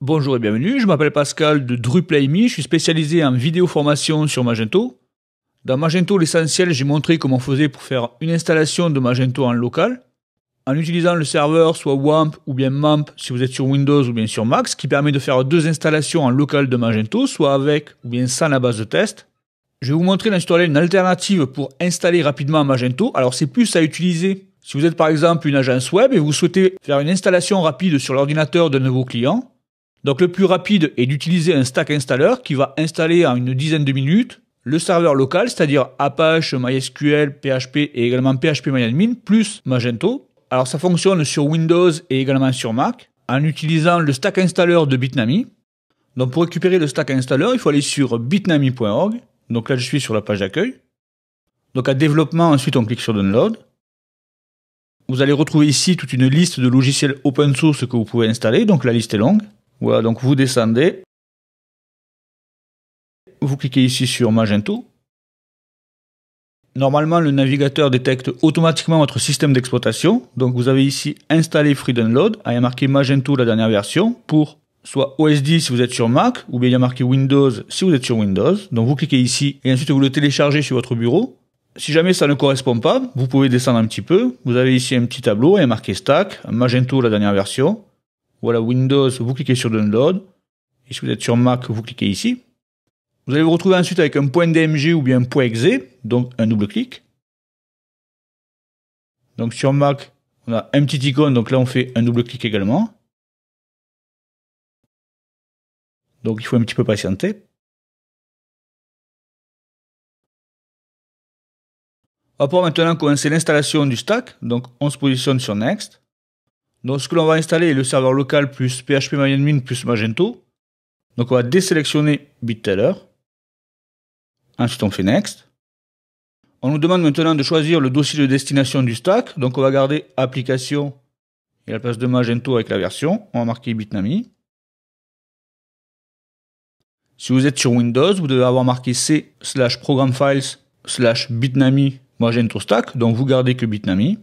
Bonjour et bienvenue, je m'appelle Pascal de DrupalMe, je suis spécialisé en vidéo formation sur Magento. Dans Magento, l'essentiel, j'ai montré comment on faisait pour faire une installation de Magento en local, en utilisant le serveur soit WAMP ou bien MAMP si vous êtes sur Windows ou bien sur Mac, ce qui permet de faire deux installations en local de Magento, soit avec ou bien sans la base de test. Je vais vous montrer dans ce tutoriel une alternative pour installer rapidement Magento. Alors c'est plus à utiliser si vous êtes par exemple une agence web et vous souhaitez faire une installation rapide sur l'ordinateur d'un de vos clients. Donc le plus rapide est d'utiliser un stack installer qui va installer en une dizaine de minutes le serveur local, c'est-à-dire Apache, MySQL, PHP et également PHPMyAdmin plus Magento. Alors ça fonctionne sur Windows et également sur Mac en utilisant le stack installer de Bitnami. Donc pour récupérer le stack installer, il faut aller sur bitnami.org. Donc là je suis sur la page d'accueil. Donc à développement, ensuite on clique sur Download. Vous allez retrouver ici toute une liste de logiciels open source que vous pouvez installer, donc la liste est longue. Voilà, donc vous descendez, vous cliquez ici sur Magento. Normalement, le navigateur détecte automatiquement votre système d'exploitation. Donc vous avez ici installé Free Download, il y a marqué Magento la dernière version, pour soit OS X si vous êtes sur Mac, ou bien il y a marqué Windows si vous êtes sur Windows. Donc vous cliquez ici et ensuite vous le téléchargez sur votre bureau. Si jamais ça ne correspond pas, vous pouvez descendre un petit peu. Vous avez ici un petit tableau, il y a marqué Stack, Magento la dernière version. Voilà, Windows, vous cliquez sur Download. Et si vous êtes sur Mac, vous cliquez ici. Vous allez vous retrouver ensuite avec un point .dmg ou bien un point .exe, donc un double clic. Donc sur Mac, on a un petit icône, donc là on fait un double clic également. Donc il faut un petit peu patienter. On va pouvoir maintenant commencer l'installation du stack, donc on se positionne sur Next. Donc ce que l'on va installer est le serveur local plus PHPMyAdmin plus Magento. Donc on va désélectionner BitTeller. Ensuite on fait Next. On nous demande maintenant de choisir le dossier de destination du stack. Donc on va garder Application et à la place de Magento avec la version. On va marquer Bitnami. Si vous êtes sur Windows, vous devez avoir marqué C/ProgramFiles/Bitnami Magento Stack. Donc vous gardez que Bitnami.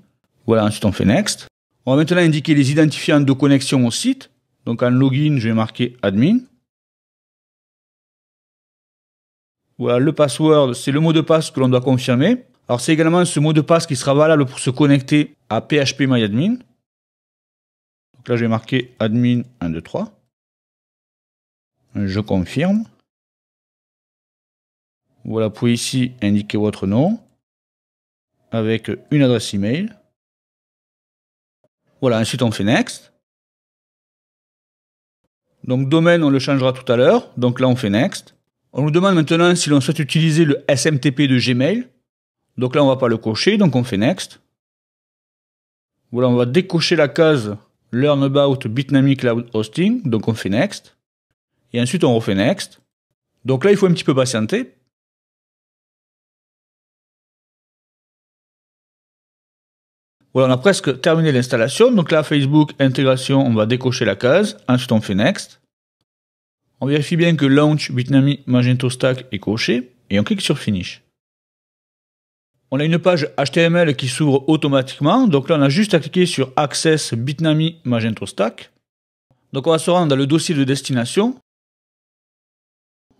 Voilà, ensuite on fait Next. On va maintenant indiquer les identifiants de connexion au site. Donc en login, je vais marquer admin. Voilà, le password, c'est le mot de passe que l'on doit confirmer. Alors c'est également ce mot de passe qui sera valable pour se connecter à PHPMyAdmin. Donc là, je vais marquer admin 123. Je confirme. Voilà, vous pouvez ici indiquer votre nom avec une adresse email. Voilà, ensuite on fait Next. Donc domaine, on le changera tout à l'heure. Donc là, on fait Next. On nous demande maintenant si l'on souhaite utiliser le SMTP de Gmail. Donc là, on ne va pas le cocher, donc on fait Next. Voilà, on va décocher la case Learn about Bitnami Cloud Hosting. Donc on fait Next. Et ensuite, on refait Next. Donc là, il faut un petit peu patienter. Voilà, on a presque terminé l'installation. Donc là, Facebook, intégration, on va décocher la case. Ensuite, on fait Next. On vérifie bien que Launch Bitnami Magento Stack est coché. Et on clique sur Finish. On a une page HTML qui s'ouvre automatiquement. Donc là, on a juste à cliquer sur Access Bitnami Magento Stack. Donc on va se rendre dans le dossier de destination.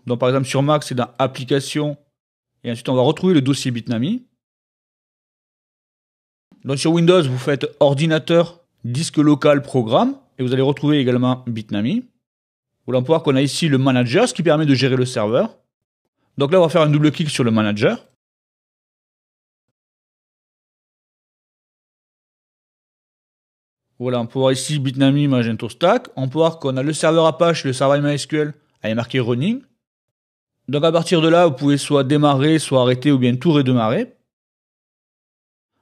Donc par exemple, sur Mac, c'est dans Applications. Et ensuite, on va retrouver le dossier Bitnami. Donc sur Windows, vous faites ordinateur, disque local, programme, et vous allez retrouver également Bitnami. Vous allez voir qu'on a ici le manager, ce qui permet de gérer le serveur. Donc là, on va faire un double clic sur le manager. Voilà, on peut voir ici Bitnami Magento Stack. On peut voir qu'on a le serveur Apache, le serveur MySQL, avec marqué Running. Donc à partir de là, vous pouvez soit démarrer, soit arrêter, ou bien tout redémarrer.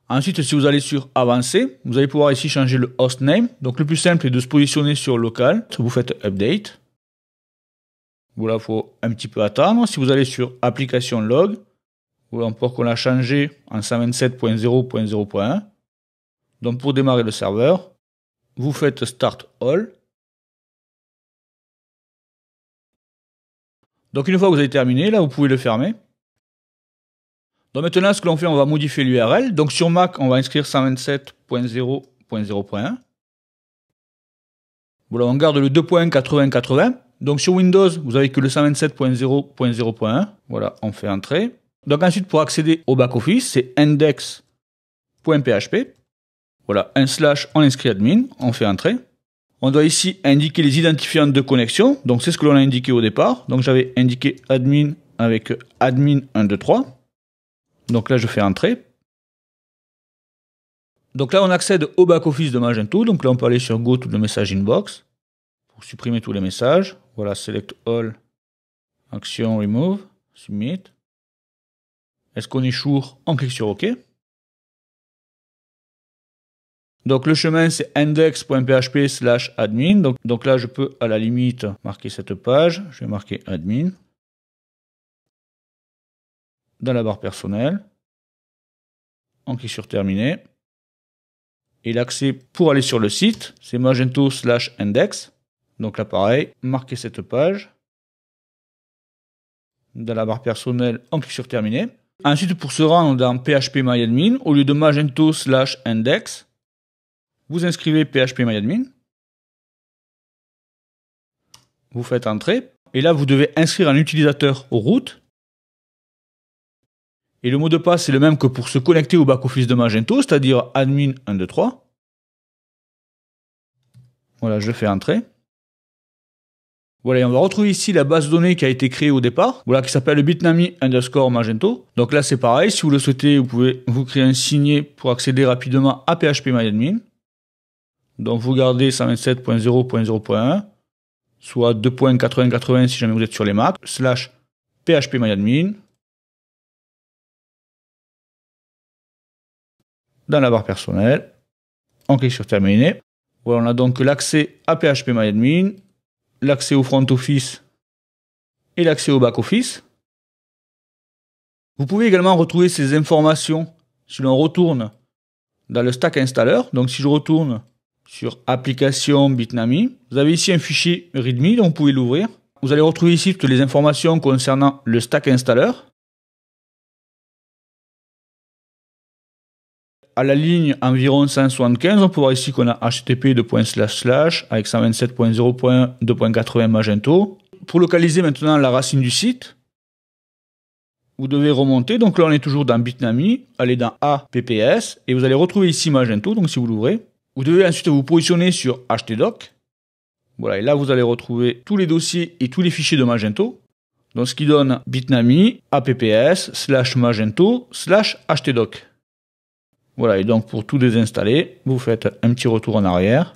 Ensuite, si vous allez sur Avancer, vous allez pouvoir ici changer le hostname. Donc le plus simple est de se positionner sur local. Vous faites Update. Voilà, il faut un petit peu attendre. Si vous allez sur Application Log, voilà, on peut voir qu'on l'a changé en 127.0.0.1. Donc pour démarrer le serveur, vous faites Start All. Donc une fois que vous avez terminé, là vous pouvez le fermer. Donc maintenant, ce que l'on fait, on va modifier l'URL. Donc sur Mac, on va inscrire 127.0.0.1. Voilà, on garde le 2.80.80. Donc sur Windows, vous avez que le 127.0.0.1. Voilà, on fait entrer. Donc ensuite, pour accéder au back-office, c'est index.php. Voilà, un slash, on inscrit admin, on fait entrer. On doit ici indiquer les identifiants de connexion. Donc c'est ce que l'on a indiqué au départ. Donc j'avais indiqué admin avec admin123. Donc là, je fais entrer. Donc là, on accède au back-office de Magento. Donc là, on peut aller sur Go to the message inbox pour supprimer tous les messages. Voilà, select all, action, remove, submit. Est-ce qu'on est sure? On clique sur OK. Donc le chemin, c'est index.php/admin. Donc là, je peux à la limite marquer cette page. Je vais marquer admin. Dans la barre personnelle. On clique sur terminer. Et l'accès pour aller sur le site, c'est magento/index. Donc là, pareil, marquez cette page. Dans la barre personnelle, on clique sur terminer. Ensuite, pour se rendre dans phpMyAdmin, au lieu de magento/index, vous inscrivez phpMyAdmin. Vous faites entrer. Et là, vous devez inscrire un utilisateur root. Et le mot de passe, c'est le même que pour se connecter au back-office de Magento, c'est-à-dire admin123. Voilà, je fais entrer. Voilà, et on va retrouver ici la base de données qui a été créée au départ, voilà, qui s'appelle bitnami_magento. Donc là, c'est pareil, si vous le souhaitez, vous pouvez vous créer un signet pour accéder rapidement à phpMyAdmin. Donc vous gardez 127.0.0.1, soit 2.80.80 si jamais vous êtes sur les Mac, / phpMyAdmin. Dans la barre personnelle, on clique sur terminer. Voilà, on a donc l'accès à phpMyAdmin, l'accès au front office et l'accès au back office. Vous pouvez également retrouver ces informations si l'on retourne dans le stack installer. Donc si je retourne sur application Bitnami, vous avez ici un fichier readme, donc vous pouvez l'ouvrir. Vous allez retrouver ici toutes les informations concernant le stack installer. À la ligne environ 175, on peut voir ici qu'on a http avec 127.0.2.80 Magento. Pour localiser maintenant la racine du site, vous devez remonter. Donc là, on est toujours dans Bitnami, aller dans APPS et vous allez retrouver ici Magento. Donc si vous l'ouvrez, vous devez ensuite vous positionner sur htdoc. Voilà, et là, vous allez retrouver tous les dossiers et tous les fichiers de Magento. Donc ce qui donne Bitnami, APPS/Magento/htdoc. Voilà, et donc pour tout désinstaller, vous faites un petit retour en arrière.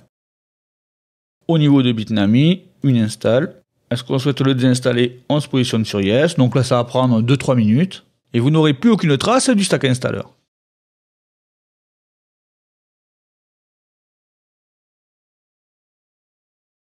Au niveau de Bitnami, une install. Est-ce qu'on souhaite le désinstaller? On se positionne sur Yes. Donc là, ça va prendre 2-3 minutes. Et vous n'aurez plus aucune trace du stack installer.